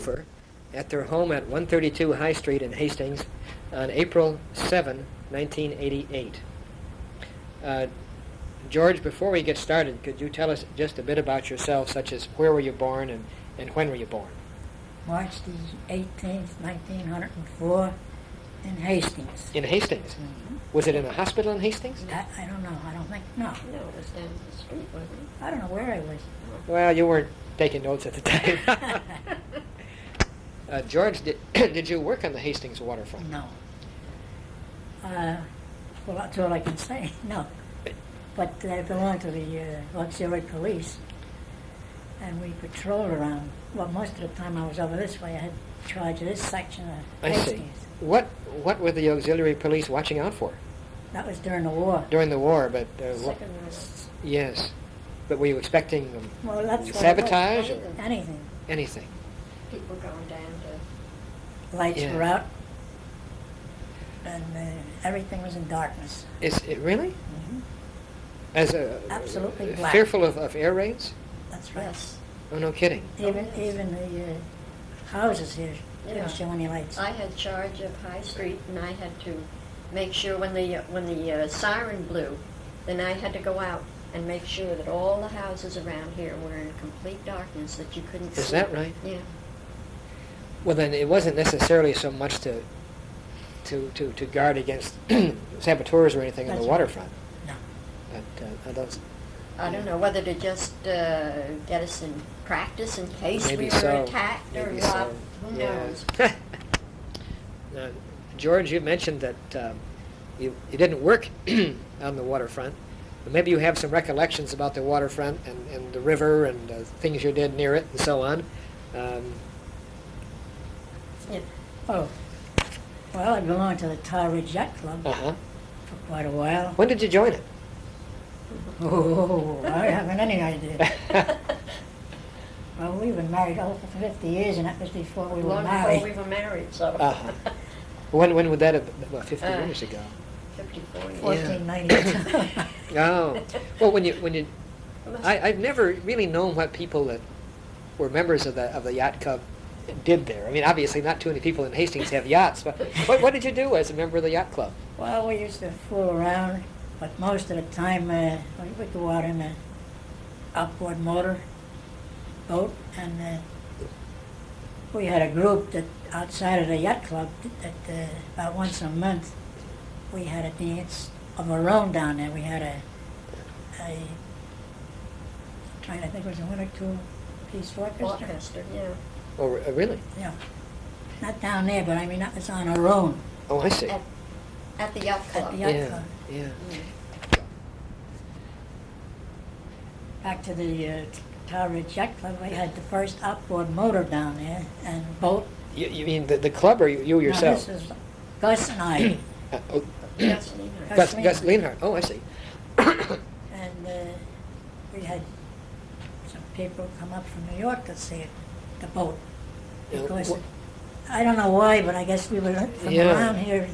Jufer at their home at 132 High Street in Hastings on April 7, 1988. George, before we get started, could you tell us just a bit about yourself, such as where were you born and when were you born? March the 18th, 1904, in Hastings. In Hastings? Mm-hmm. Was it in a hospital in Hastings? I don't know. I don't think, no. No, it was down the street, wasn't it? I don't know where I was. Well, you weren't taking notes at the time. George, did you work on the Hastings waterfront? No. Well, that's all I can say. No. But I belonged to the auxiliary police, and we patrolled around. Well, most of the time I was over this way. I had charge of this section of I Hastings. see. What were the auxiliary police watching out for? That was during the war. During the war, but... Second World yes. But were you expecting Well, that's what it was. sabotage? Or Anything. anything? people going down to... Lights Yeah. were out, and everything was in darkness. Is it really? Mm-hmm. As a Absolutely black. fearful of air raids? That's right. Yes. Oh, no kidding. Even the houses here Yeah. didn't show any lights. I had charge of High Street, and I had to make sure when the siren blew, then I had to go out and make sure that all the houses around here were in complete darkness, that you couldn't see. Is that right? Yeah. Well, then it wasn't necessarily so much to guard against saboteurs or anything on That's the right. waterfront. No. But those, I don't know whether to just get us in practice in case Maybe we were so. attacked or Maybe what. so. Who Yeah. knows? George, you mentioned that you didn't work on the waterfront, but maybe you have some recollections about the waterfront and the river and things you did near it and so on. Yeah. Oh, well, I belonged to the Tar Ridge Yacht Club Uh-huh. for quite a while. When did you join it? Oh, I haven't any idea. Well, we've been married over 50 years, and that was before we were Long married. before we were married, so. Uh-huh. When would that have been? About 50 years ago. 54 years. 1492. Oh, well, when you, I've never really known what people that were members of the yacht club did there. I mean, obviously, not too many people in Hastings have yachts, but what did you do as a member of the yacht club? Well, we used to fool around, but most of the time we would go out in an outboard motor boat, and we had a group that outside of the yacht club that about once a month we had a dance of our own down there. We had a trying to think, it was a one or two piece orchestra. Orchestra, yeah. Oh, really? Yeah, not down there, but I mean that was on our own Oh, I see. At the yacht club. at the yacht Yeah, club. yeah. Back to the Tar Ridge Yacht Club, we had the first outboard motor down there and boat. You mean the club or you yourself? No, this is Gus and I. Oh, Yes, Leonard. Gus Leonhardt. Oh, I see. And we had some people come up from New York to see it, the boat. Yeah, Because wh- I don't know why, but I guess we were from Yeah. around here.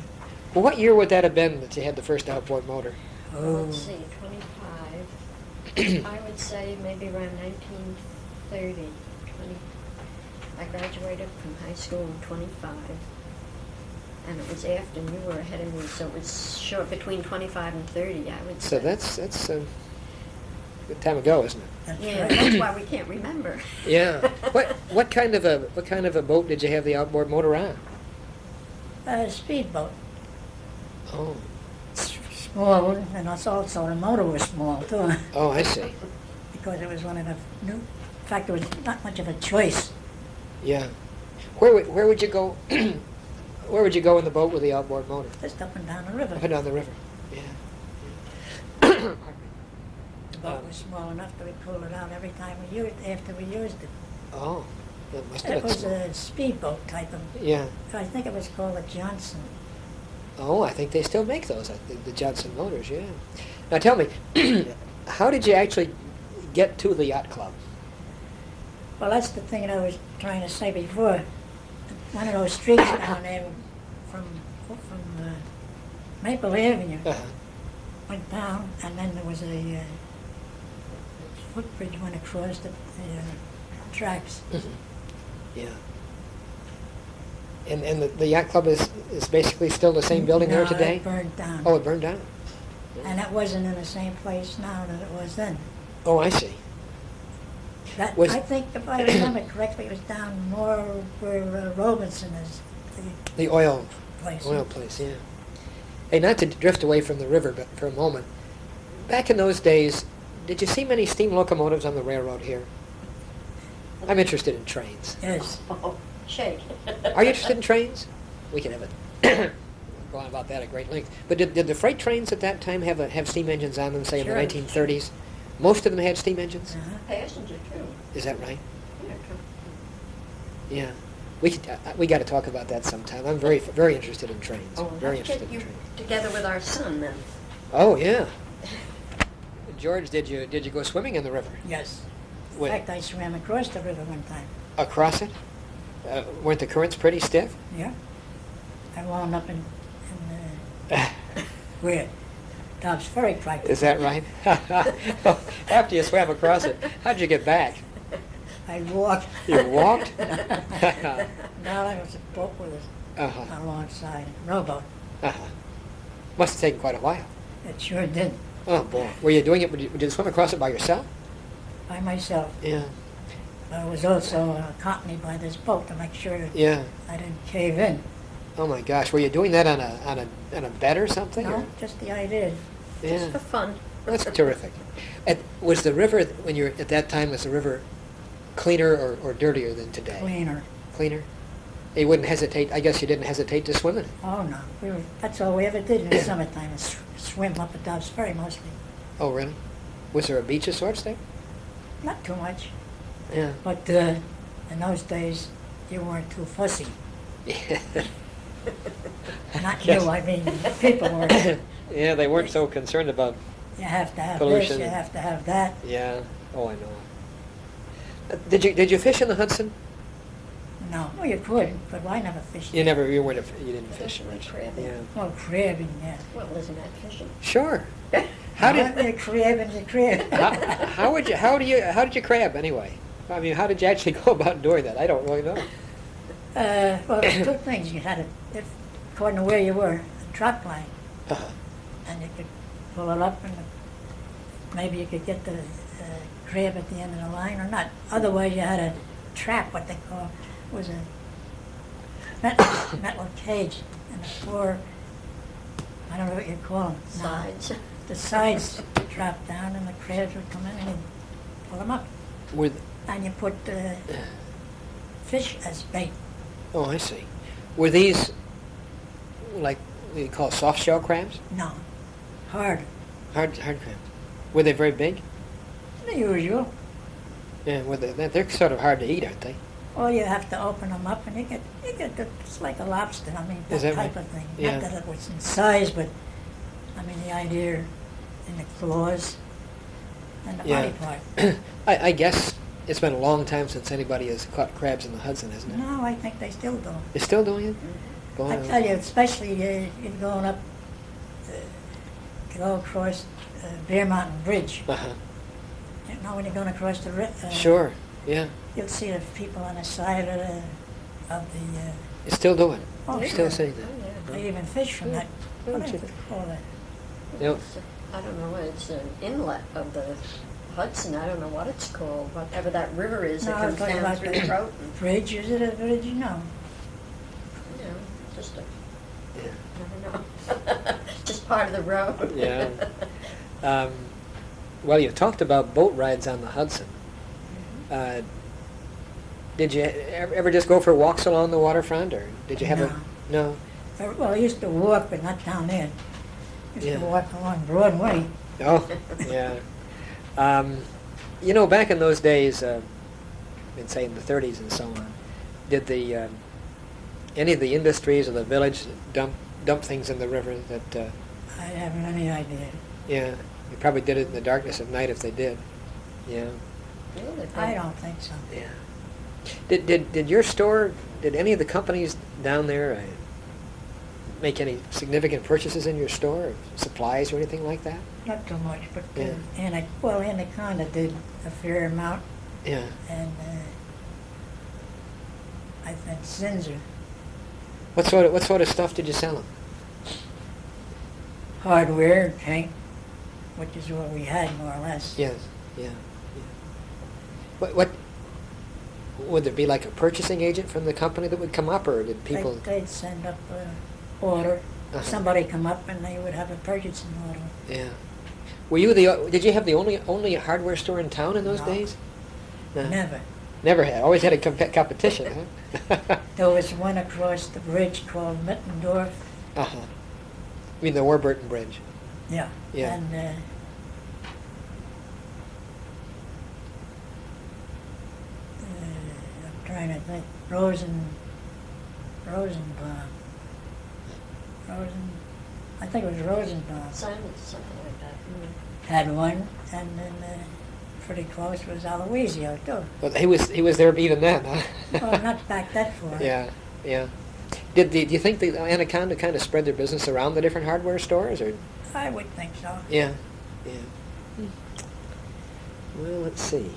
Well, what year would that have been that you had the first outboard motor? Oh, Let's see, 25. I would say maybe around 1930. 20. I graduated from high school in 25. And it was after, and you were ahead of me, so it was short between 25 and 30, I would So say. that's a good time ago, isn't it? that's Yeah, right. that's why we can't remember. Yeah. What kind of a boat did you have the outboard motor on? A speedboat, Oh. small, and also the motor was small too, Oh, I see. because it was one of the new. In fact, there was not much of a choice. Yeah. Where would you go? Where would you go in the boat with the outboard motor? Just up and down the river. Up and down the river. Yeah. The boat was small enough that we pulled it out every time we used after we used it. Oh, that must have It been was small. a speedboat type of. Yeah. I think it was called a Johnson. Oh, I think they still make those. I think the Johnson motors. Yeah. Now tell me, how did you actually get to the yacht club? Well, that's the thing that I was trying to say before. One of those streets down there from Maple Avenue Uh-huh. went down, and then there was a footbridge went across the tracks. Mhm. Yeah. And the yacht club is basically still the same building there No, today? it burned down. Oh, it burned down? And it wasn't in the same place now that it was then. Oh, I see. That, Was- I think, if I remember correctly, it was down more where Robinson is, the The oil place. place, yeah. Hey, not to drift away from the river, but for a moment, back in those days, did you see many steam locomotives on the railroad here? I'm interested in trains. Yes. Oh, shake. Are you interested in trains? We can have it. Go on about that at great length. But did the freight trains at that time have steam engines on them, say Sure. in the 1930s? Most of them had steam engines? Uh-huh. Passenger too. Is that right? Yeah. Yeah. We got to talk about that sometime. I'm very interested in trains. Oh, Very let's get interested in you trains. together with our son then. Oh yeah. George, did you go swimming in the river? Yes. In Wait. fact, I swam across the river one time. Across it? Weren't the currents pretty stiff? Yeah. I wound up in where Dobbs Ferry practice. Is that right? After you swam across it, how'd you get back? I walked. You walked? No, I was a boat with us Uh-huh. alongside, rowboat. Uh-huh. Must have taken quite a while. It sure did, Oh boy. Were you doing it? Did you swim across it by yourself? by myself. Yeah. I was also accompanied by this boat to make sure that Yeah. I didn't cave in. Oh my gosh. Were you doing that on a bed or something? No, or- just the idea. Yeah. Just for fun. That's terrific. Was the river, when you were at that time, was the river cleaner or dirtier than today? Cleaner. Cleaner? You wouldn't hesitate, I guess you didn't hesitate to swim in it. Oh, no. That's all we ever did in the summertime, is swim up at Dobbs Ferry mostly. Oh, really? Was there a beach of sorts there? Not too much. Yeah. But in those days, you weren't too fussy. Not Yes. you, I mean, people were. Yeah, they weren't so concerned about, You have to have Pollution. this, you have to have that. yeah. Oh, I know. Did you fish in the Hudson? No, well, you could, but I never fished. You didn't fish Definitely much. crabbing. Yeah. Well, crabbing, yeah. Well, isn't that fishing? Sure. How did You crabbing, you crab. how did you crab anyway? I mean, how did you actually go about doing that? I don't really know. Well, there's two things. You had according to where you were, a drop line, Uh-huh. and you could pull it up, and maybe you could get the crab at the end of the line or not. Otherwise, you had a trap, what they call, was a metal cage, and the four, I don't know what you call them. Sides. The sides drop down, and the crabs would come in, and you'd pull them up. With And you put fish as bait. Oh, I see. Were these like you call soft shell crabs? No, hard. Hard crabs. Were they very big? The usual. Yeah, they're sort of hard to eat, aren't they? Well, you have to open them up, and you get it's like a lobster. I mean, Is that that type right? of thing. Yeah. Not that it was in size, but I mean the idea in the claws and the Yeah. body part. I guess it's been a long time since anybody has caught crabs in the Hudson, hasn't it? No, I think they still do. They're still doing it? Mhm. Going I on? tell you, especially you're going up to go across Bear Mountain Bridge. Uh-huh. You know, when you're going across the Sure. Yeah. you'll see the people on the side of the You're still doing it. oh, You're sure. still saying Oh, that. yeah. They even fish from that. What do you call that? Yep. I don't know, it's an inlet of the Hudson, I don't know what it's called, whatever that river is No, that I'm comes talking down about through the Croton. bridge. Is it a bridge? No. You know, just a, Yeah. I don't know, just part of the road. Yeah. Well, you talked about boat rides on the Hudson. Did you ever just go for walks along the waterfront, or did you have No. No? Well, I used to walk, but not down there. Used Yeah. to walk along Broadway. Oh, yeah. You know, back in those days, in say in the 30s and so on, did the any of the industries or the village dump things in the river that? I haven't any idea. Yeah, you probably did it in the darkness of night if they did. Yeah. Really? I don't think so. Yeah. Did your store? Did any of the companies down there make any significant purchases in your store, or supplies or anything like that? Not too much, but Yeah. Anaconda did a fair amount, Yeah. and I think Zinzer What sort of stuff did you sell them? Hardware, tank, which is what we had more or less. Yes, yeah. What would there be like a purchasing agent from the company that would come up, or did people? They'd send up an order. Uh-huh. Somebody come up and they would have a purchasing order. Yeah. Did you have the only hardware store in town in those No. days? No. Never. Never had. Always had a competition, huh? There was one across the bridge called Mittendorf. Uh-huh. I mean the Warburton Bridge. Yeah. Yeah. And I'm trying to think. I think it was Rosenbaum. Something like that. Had one, and then pretty close was Aloisio too. Well, he was there even then, huh? Well, not back that far. Yeah, yeah. Do you think the Anaconda kind of spread their business around the different hardware stores, or? I would think so. Yeah, yeah. Well, let's see.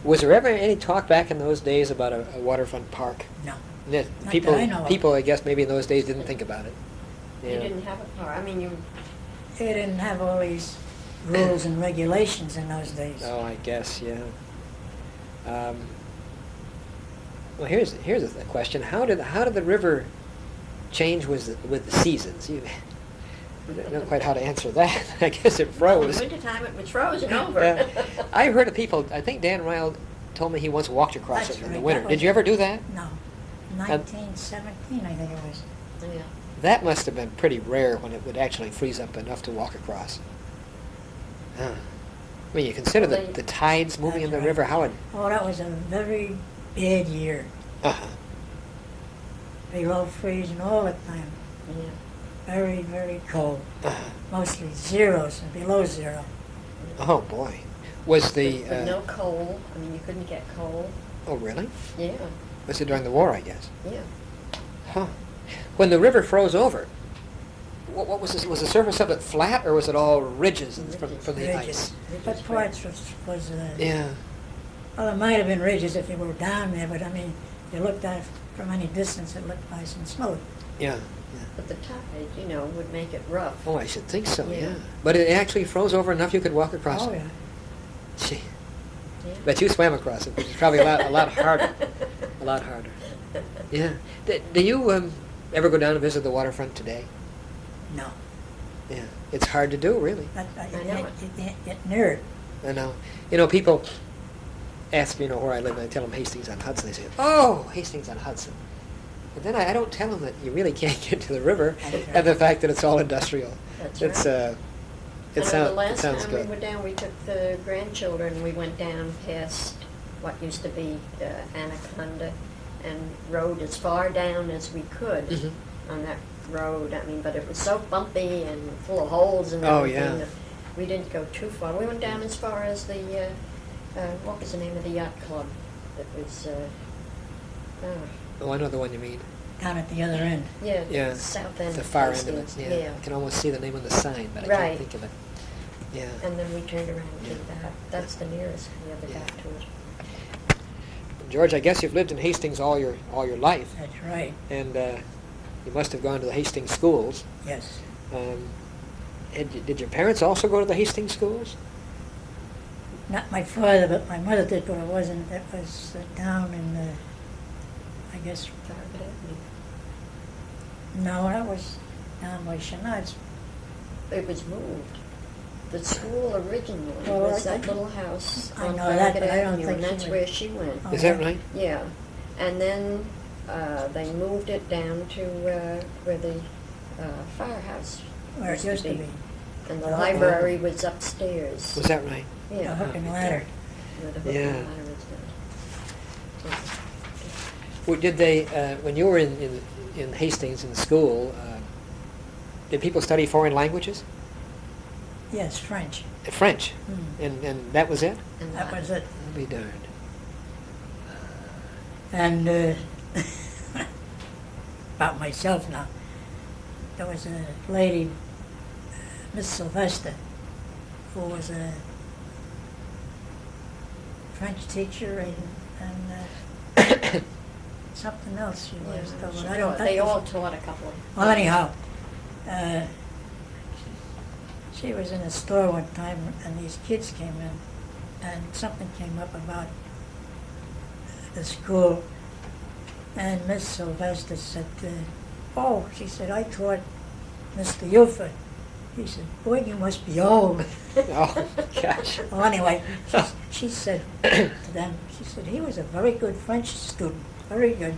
Was there ever any talk back in those days about a waterfront park? No. That Not people, that I know of. people, I guess, maybe in those days didn't think about it. You didn't have a car. I mean, you. They didn't have all these rules and regulations in those days. Oh, I guess, yeah. Well, here's a question: How did the river change with the seasons? You don't know quite how to answer that. I guess it In froze. wintertime, it was frozen over. Yeah. I heard of people. I think Dan Ryle told me he once walked across That's it in the right, winter. that Did was- you ever do that? No. 1917, I think it was. Yeah. That must have been pretty rare when it would actually freeze up enough to walk across. Huh. I mean, you consider Well, the tides moving in That's the right. river. How it? Oh, that was a very bad year. Uh-huh. Below freezing all the time. Yeah. Very, very cold. Uh-huh. Mostly zeros and below zero. Oh boy, was the? With no coal. I mean, you couldn't get coal. Oh really? Yeah. Was it during the war? I guess. Yeah. Huh. When the river froze over, what was this? Was the surface of it flat, or was it all ridges from the Ridges. ice? But parts was Yeah. well, it might have been ridges if you were down there, but I mean, if you looked at it from any distance, it looked nice and smooth. Yeah. But the tide, would make it rough. Oh, I should think so. Yeah. Yeah. But it actually froze over enough you could walk across Oh, it. yeah. Gee. Yeah. Bet you swam across it, which is probably a lot harder. A lot harder. Yeah. Do you ever go down and visit the waterfront today? No. Yeah. It's hard to do, really. But I know it. you can't get near it. I know. People ask me, where I live, and I tell them Hastings-on-Hudson. They say, "Oh, Hastings-on-Hudson." But then I don't tell them that you really can't get to the river, That's right. and the fact that it's all industrial. That's It's right. it I know sounds the last sounds time good. we went down, we took the grandchildren, we went down past what used to be Anaconda and rode as far down as we could Mhm. on that road. I mean, but it was so bumpy and full of holes and Oh, everything. yeah. that We didn't go too far. We went down as far as the, what was the name of the yacht club? It was, Oh, I know the one you mean. Down at the other end. yeah, Yeah. south end. The far end of it. Hastings, Yeah. I can almost see the name on the sign, but I Right. can't think of it. Yeah. And then we turned around and did Yeah. that. That's the nearest we ever Yeah. got to it. George, I guess you've lived in Hastings all your life, That's right. and you must have gone to the Hastings schools. Yes. Did your parents also go to the Hastings schools? Not my father, but my mother did, but it wasn't. It was down in, I guess, Target Avenue. no, that was down by Chenard's. It was moved. The school originally Well, was I that little house I on know that, Target but I don't Avenue, think and she that's went. where she went. Oh, Is that yeah. right? Yeah, and then they moved it down to where the firehouse Where it used to be. and the Oh. library was upstairs. Was that right? Yeah, The hook and ladder. where the hook Yeah. and ladder is down. Well, did they, when you were in Hastings in school, did people study foreign languages? Yes, French. French, Mm. and that was it? And That was it. I'll be darned. And about myself now, there was a lady, Miss Sylvester, who was a French teacher, and something else she Yeah, was. Though, she but I don't taught- think they it was- all taught a couple of. Well, anyhow, she was in a store one time, and these kids came in, and something came up about the school, and Miss Sylvester said, "Oh," she said, "I taught Mr. Jufer." He said, "Boy, you must be old." Oh, gosh. Well, anyway, she said to them, she said, "He was a very good French student, very good.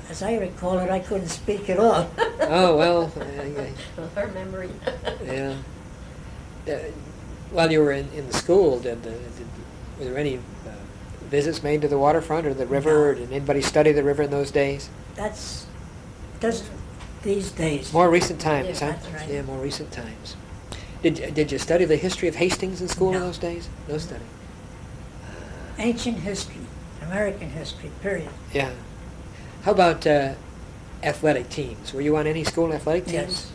As I recall it, I couldn't speak at all." Oh, well, Her memory. yeah. While you were in the school, were there any visits made to the waterfront or the river? Or No. did anybody study the river in those days? That's just these days. More recent times, Yeah, huh? that's right. Yeah, more recent times. Did you study the history of Hastings in school in No. those days? No study. Ancient history, American history, period. Yeah. How about athletic teams? Were you on any school athletic teams? Yes.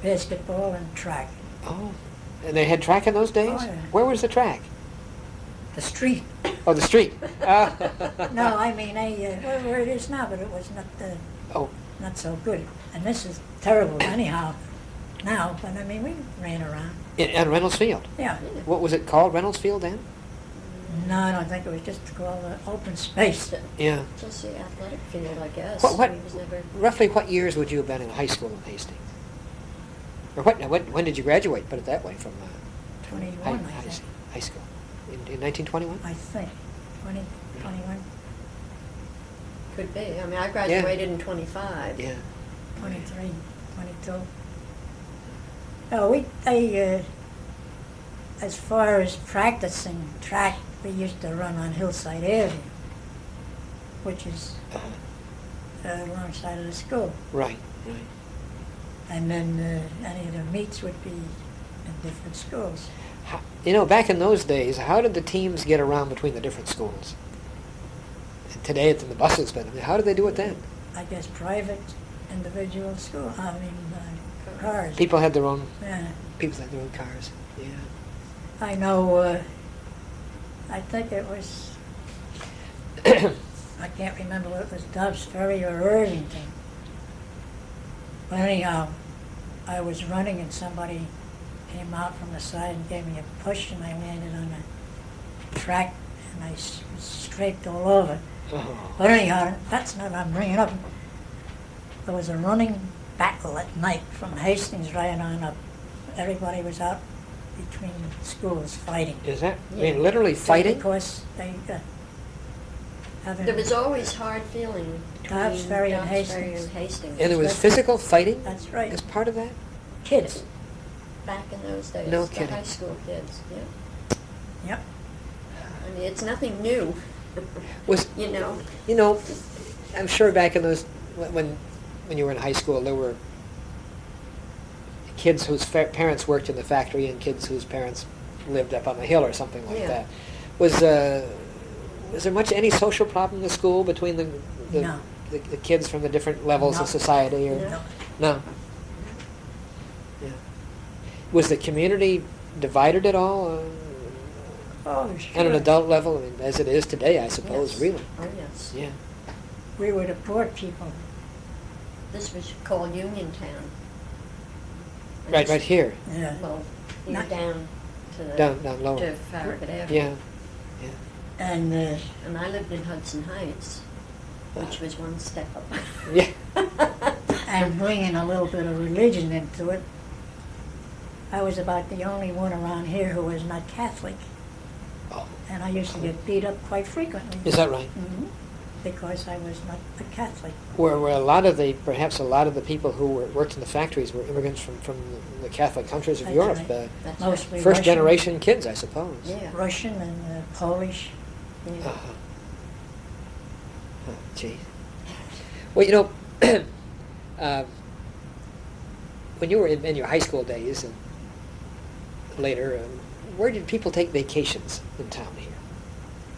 Basketball and track. Oh, and they had track in those days? Oh, yeah. Where was the track? The street. Oh, the street. No, I mean, where it is now, but it was Oh, not so good. And this is terrible anyhow now, but I mean, we ran around. at Reynolds Field. Yeah. What was it called? Reynolds Field then? No, I don't think it was just called open space. Yeah. Just the athletic field, I guess. What We was never. roughly what years would you have been in high school in Hastings? Or when did you graduate? Put it that way from 21, high, I high, think. high school in 1921. I think. 20, 21, Could be. I mean, I graduated in 25. Yeah. 23, 22. As far as practicing track, we used to run on Hillside Avenue, which is alongside of the school. Right. Right. And then any of the meets would be in different schools. Back in those days, how did the teams get around between the different schools? And today it's in the buses, but I mean, how did they do it then? I guess private, individual school, cars. People had their own. Yeah. People had their own cars. Yeah. I know, I think it was, I can't remember whether it was Dobbs Ferry or Irvington. But anyhow, I was running and somebody came out from the side and gave me a push and I landed on the track and I scraped all over. Oh. But anyhow, that's not what I'm bringing up. There was a running battle at night from Hastings right on up. Everybody was out between schools fighting. Is that? I Yeah. mean, literally fighting? Because they having... There was always hard feeling between Dobbs Ferry and Dobbs Ferry Hastings. and Hastings. And there was physical fighting That's right. as part of that? Kids. Back in those days. No the kidding. high school kids, yeah. Yep. I mean, it's nothing new. Was You know. I'm sure back in those when you were in high school, there were kids whose parents worked in the factory and kids whose parents lived up on the hill or something like Yeah. that. Was there much any social problem in the school between the No. the kids from the different levels No. of society? Or No. no. Yeah. Was the community divided at all? Oh, sure. At an adult level, I mean, as it is today, I suppose, Yes. really. Oh, yes. Yeah. We were the poor people. This was called Uniontown. And Right, it's- right here. Yeah. Well, you're Not- down to the... Down lower. To Farragut Avenue. Yeah. And And I lived in Hudson Heights, which was one step up. Yeah. and bringing a little bit of religion into it, I was about the only one around here who was not Catholic. Oh. And I used to get beat up quite frequently. Is that right? Mhm. Because I was not a Catholic. Where perhaps a lot of the people who worked in the factories were immigrants from the Catholic countries of That's Europe. right. That's Mostly First Russian. generation kids, I suppose. Yeah. Russian and Polish. Yeah. Uh-huh. Oh, gee. Well, when you were in your high school days and later, where did people take vacations in town here?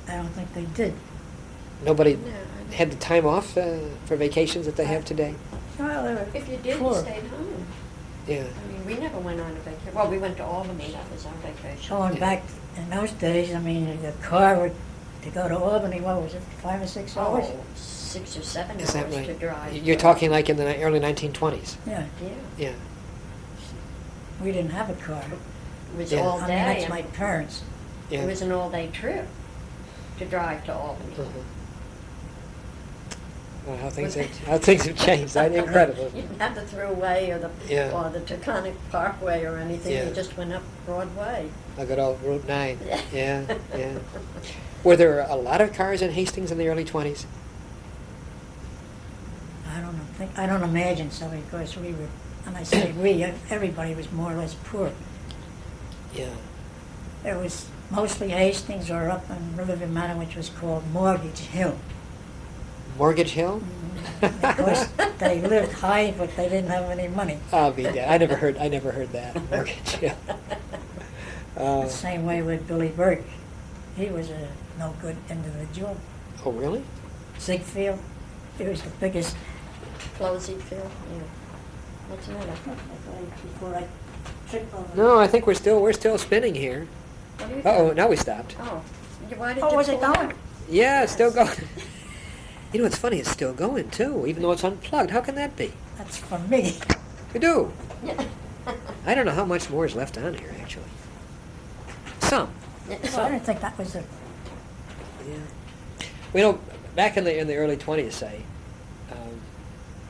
I don't think they did. Nobody No, had the time off for vacations that they have today? Well, they were If you did, poor. you stayed home. Yeah. I mean, we never went on a vacation. Well, we went to Albany, that was our vacation. Going Yeah. back in those days, I mean, the car would To go to Albany, what was it, 5 or 6 hours? Oh, 6 or 7 Is that hours to right? drive. You're talking like in the early 1920s? Yeah, Yeah, Yeah. we didn't have a car. it was Yeah. all I day. mean, that's and my parents. Yeah. It was an all-day trip to drive to Albany. Mhm. Well, how things have changed. Incredible. You didn't have the thruway or Yeah. the Taconic Parkway or anything. Yeah. You just went up Broadway. Look at old Route 9. Yeah. Yeah, yeah. Were there a lot of cars in Hastings in the early 20s? I don't imagine so, because we were, and I say we, everybody was more or less poor. Yeah. There was mostly Hastings or up in Riverview Manor, which was called Mortgage Hill. Mortgage Hill? Because they lived high, but they didn't have any money. I'll be dead. I never heard that. Mortgage Hill. The same way with Billy Burke. He was a no good individual. Oh, really? Ziegfeld, he was the biggest. Closey Field, yeah. What's the matter? Before I tripped over. No, I think we're still spinning here. What are you Uh-oh, doing? now we stopped. Oh, why did Oh, you was it pull going? out? Yeah, it's still going. You know what's funny? It's still going too, even though it's unplugged. How can that be? That's for me. You do. Yeah. I don't know how much more is left on here, actually. Some. So I didn't think that was a. Yeah. Well, you know, back in the early 20s, say,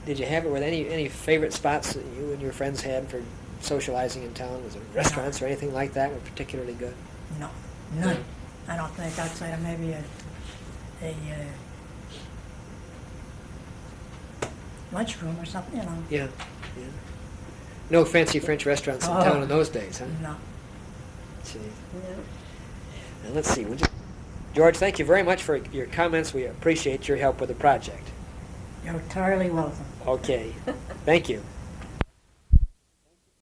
did you have it with any favorite spots that you and your friends had for socializing in town? Was it restaurants or anything like that were particularly good? No, none. I don't think outside of maybe a lunchroom or something, you know. Yeah. Yeah. No fancy French restaurants in Oh. town in those days, huh? No. See. No. Now, let's see. George, thank you very much for your comments. We appreciate your help with the project. You're entirely welcome. Okay. Thank you.